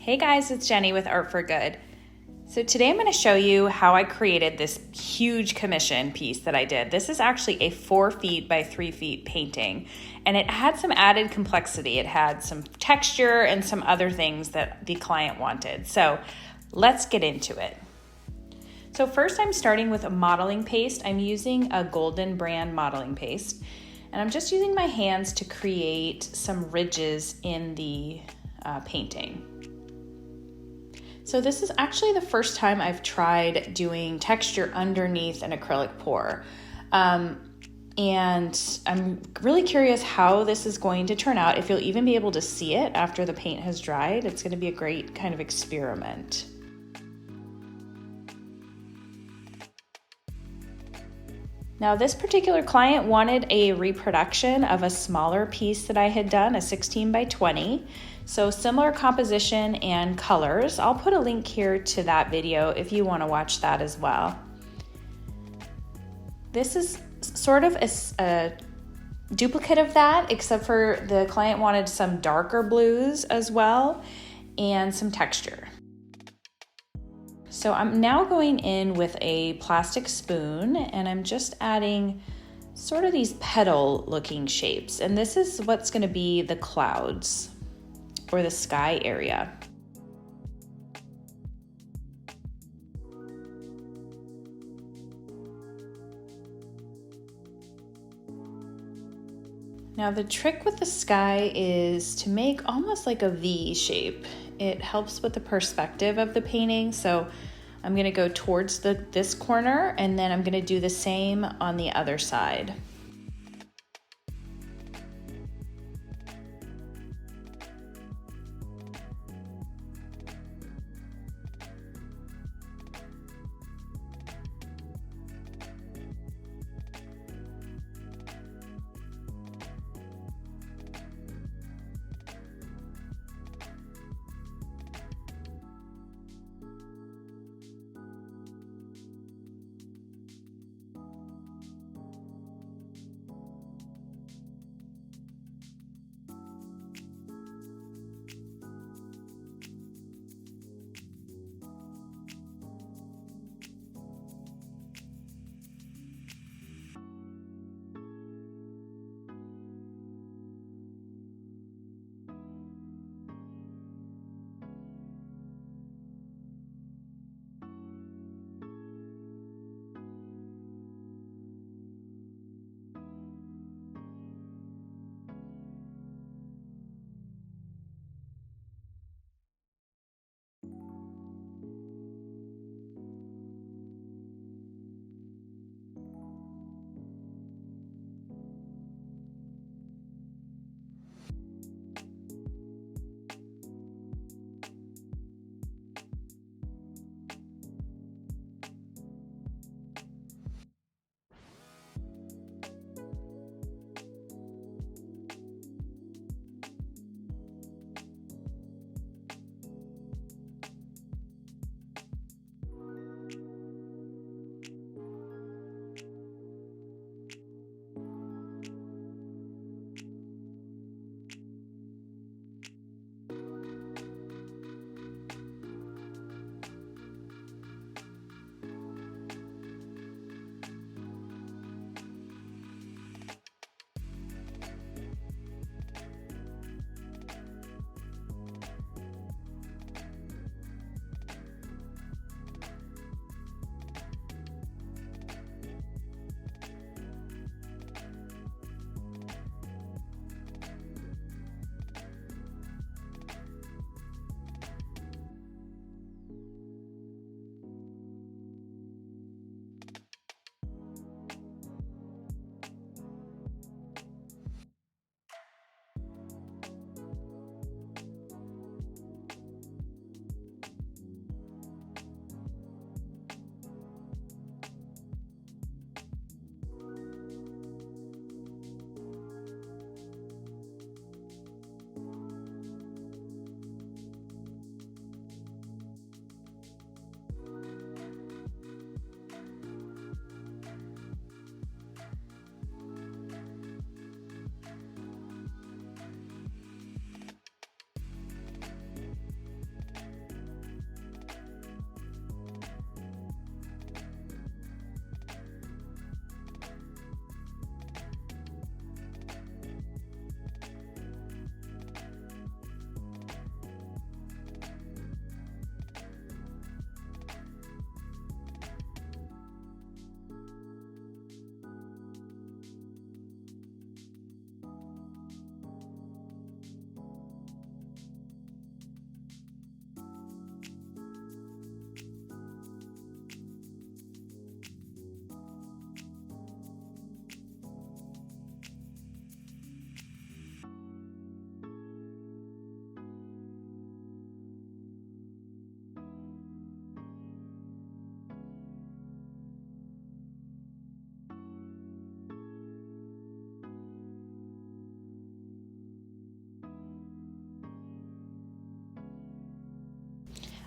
Hey guys, it's Jenny with Art for Good. So today I'm going to show you how I created this huge commission piece that I did. This is actually a 4 feet by 3 feet painting, and it had some added complexity. It had some texture and some other things that the client wanted. So let's get into it. So first I'm starting with a modeling paste. I'm using a Golden brand modeling paste, and I'm just using my hands to create some ridges in the painting. So this is actually the first time I've tried doing texture underneath an acrylic pour. And I'm really curious how this is going to turn out, if you'll even be able to see it after the paint has dried. It's going to be a great kind of experiment. Now this particular client wanted a reproduction of a smaller piece that I had done, a 16 by 20. So similar composition and colors. I'll put a link here to that video if you want to watch that as well. This is sort of a duplicate of that, except for the client wanted some darker blues as well and some texture. So I'm now going in with a plastic spoon and I'm just adding sort of these petal looking shapes. And this is what's going to be the clouds or the sky area. Now the trick with the sky is to make almost like a V shape. It helps with the perspective of the painting. So I'm going to go towards this corner and then I'm going to do the same on the other side.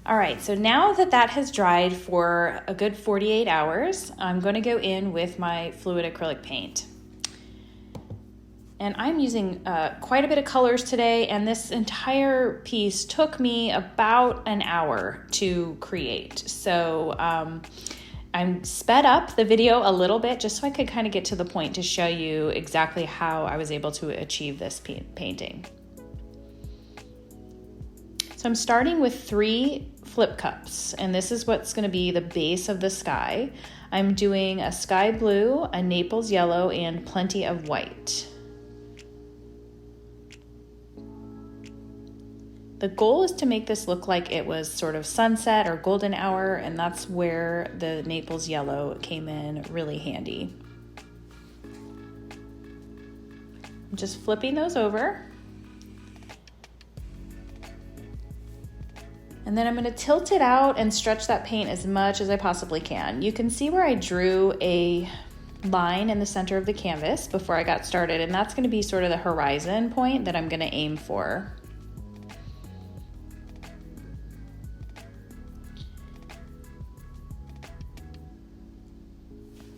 All right, so now that that has dried for a good 48 hours, I'm going to go in with my fluid acrylic paint. And I'm using quite a bit of colors today, and this entire piece took me about an hour to create. So I'm sped up the video a little bit just so I could kind of get to the point to show you exactly how I was able to achieve this painting. So I'm starting with 3 flip cups, and this is what's going to be the base of the sky. I'm doing a sky blue, a Naples yellow, and plenty of white. The goal is to make this look like it was sort of sunset or golden hour, and that's where the Naples yellow came in really handy. I'm just flipping those over. And then I'm going to tilt it out and stretch that paint as much as I possibly can. You can see where I drew a line in the center of the canvas before I got started, and that's going to be sort of the horizon point that I'm going to aim for.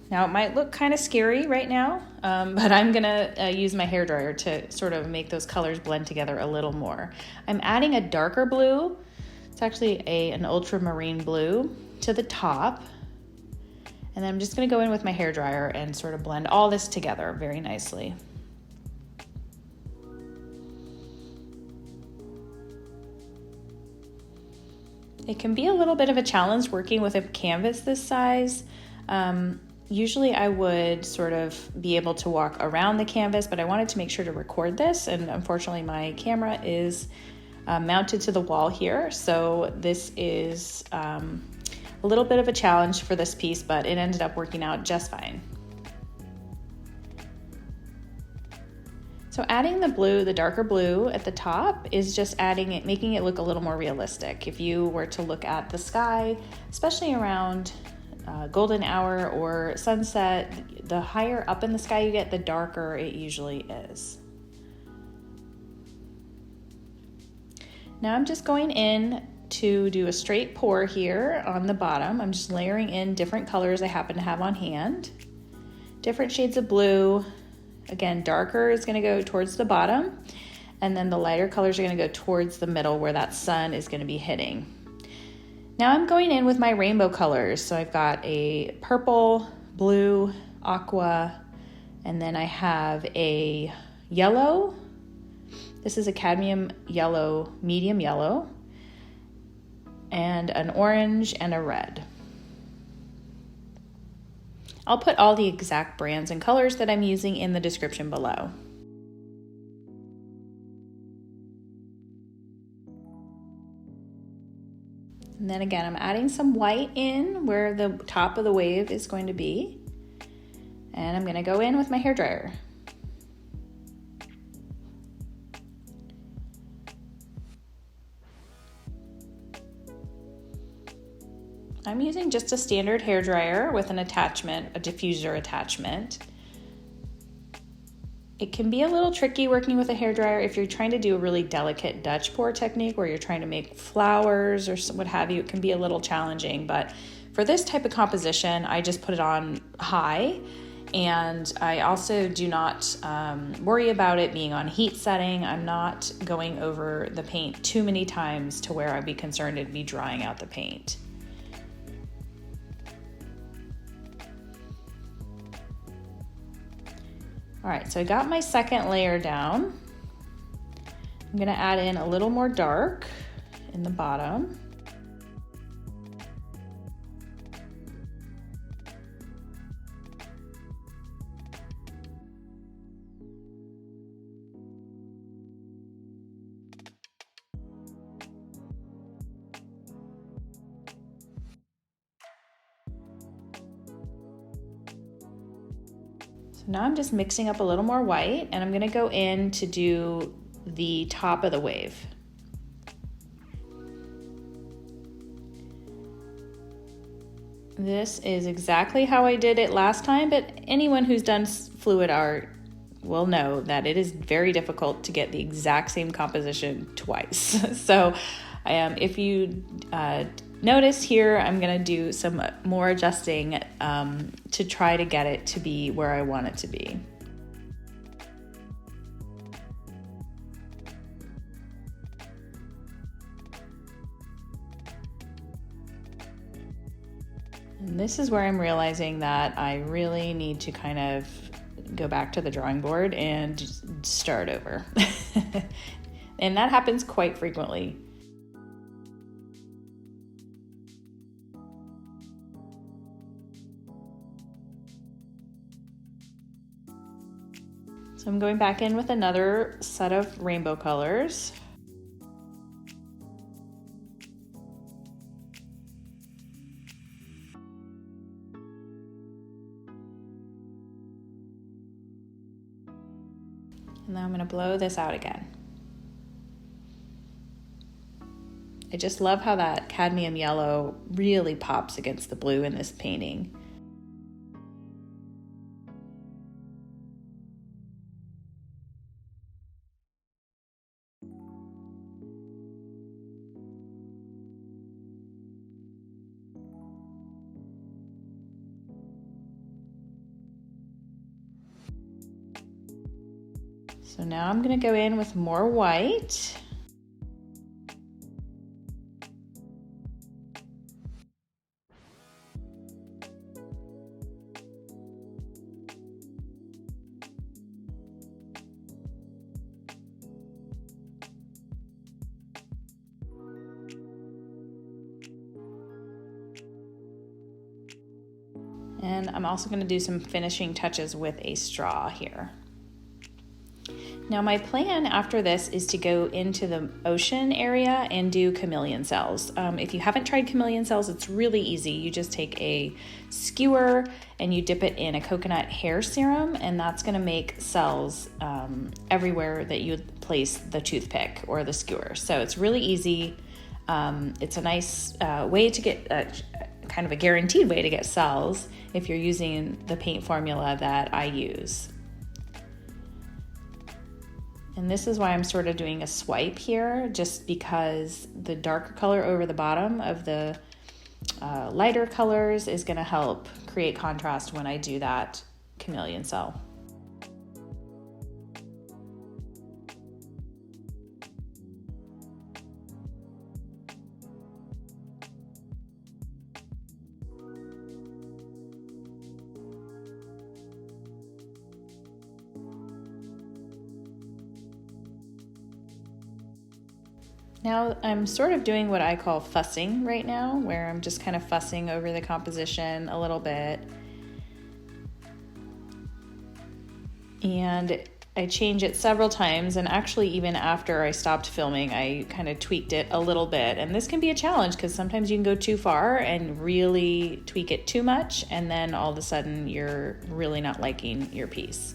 Now it might look kind of scary right now, but I'm gonna use my hairdryer to sort of make those colors blend together a little more. I'm adding a darker blue. It's actually an ultramarine blue to the top. And then I'm just gonna go in with my hairdryer and sort of blend all this together very nicely. It can be a little bit of a challenge working with a canvas this size. Usually I would sort of be able to walk around the canvas, but I wanted to make sure to record this, and unfortunately my camera is mounted to the wall here, so this is a little bit of a challenge for this piece, but it ended up working out just fine. So adding the blue, the darker blue at the top is just adding it, making it look a little more realistic. If you were to look at the sky, especially around golden hour or sunset, the higher up in the sky you get, the darker it usually is. Now I'm just going in to do a straight pour here on the bottom. I'm just layering in different colors I happen to have on hand. Different shades of blue. Again, darker is going to go towards the bottom, and then the lighter colors are going to go towards the middle where that sun is going to be hitting. Now I'm going in with my rainbow colors. So I've got a purple, blue, aqua, and then I have a yellow. This is a cadmium yellow, medium yellow, and an orange and a red. I'll put all the exact brands and colors that I'm using in the description below. And then again, I'm adding some white in where the top of the wave is going to be. And I'm going to go in with my hairdryer. I'm using just a standard hairdryer with an attachment, a diffuser attachment. It can be a little tricky working with a hairdryer if you're trying to do a really delicate Dutch pour technique where you're trying to make flowers or what have you. It can be a little challenging, but for this type of composition, I just put it on high, and I also do not worry about it being on heat setting. I'm not going over the paint too many times to where I'd be concerned it'd be drying out the paint. All right, so I got my second layer down. I'm gonna add in a little more dark in the bottom. So now I'm just mixing up a little more white, and I'm gonna go in to do the top of the wave. This is exactly how I did it last time, but anyone who's done fluid art will know that it is very difficult to get the exact same composition twice. So If you notice here, I'm gonna do some more adjusting to try to get it to be where I want it to be. And this is where I'm realizing that I really need to kind of go back to the drawing board and start over. And that happens quite frequently. So I'm going back in with another set of rainbow colors. And then I'm going to blow this out again. I just love how that cadmium yellow really pops against the blue in this painting. So now I'm going to go in with more white. And I'm also going to do some finishing touches with a straw here. Now my plan after this is to go into the ocean area and do chameleon cells. If you haven't tried chameleon cells, it's really easy. You just take a skewer and you dip it in a coconut hair serum, and that's going to make cells everywhere that you would place the toothpick or the skewer. So it's really easy. It's a nice way to get kind of a guaranteed way to get cells if you're using the paint formula that I use. And this is why I'm sort of doing a swipe here, just because the darker color over the bottom of the lighter colors is going to help create contrast when I do that chameleon cell. Now I'm sort of doing what I call fussing right now, where I'm just kind of fussing over the composition a little bit. And I change it several times, and actually even after I stopped filming, I kind of tweaked it a little bit. And this can be a challenge because sometimes you can go too far and really tweak it too much, and then all of a sudden you're really not liking your piece.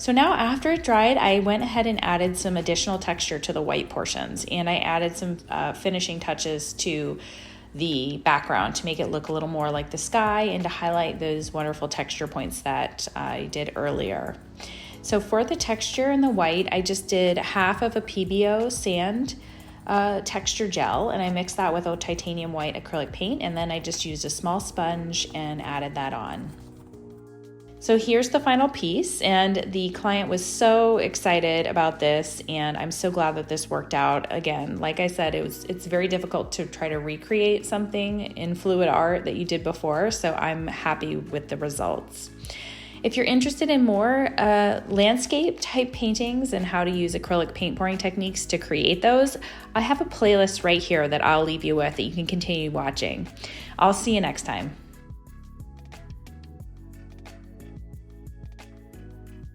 So now after it dried, I went ahead and added some additional texture to the white portions, and I added some finishing touches to the background to make it look a little more like the sky and to highlight those wonderful texture points that I did earlier. So for the texture in the white, I just did half of a PBO sand texture gel, and I mixed that with a titanium white acrylic paint, and then I just used a small sponge and added that on. So here's the final piece, and the client was so excited about this, and I'm so glad that this worked out. Again, like I said, it's very difficult to try to recreate something in fluid art that you did before, so I'm happy with the results. If you're interested in more landscape type paintings and how to use acrylic paint pouring techniques to create those, I have a playlist right here that I'll leave you with that you can continue watching. I'll see you next time.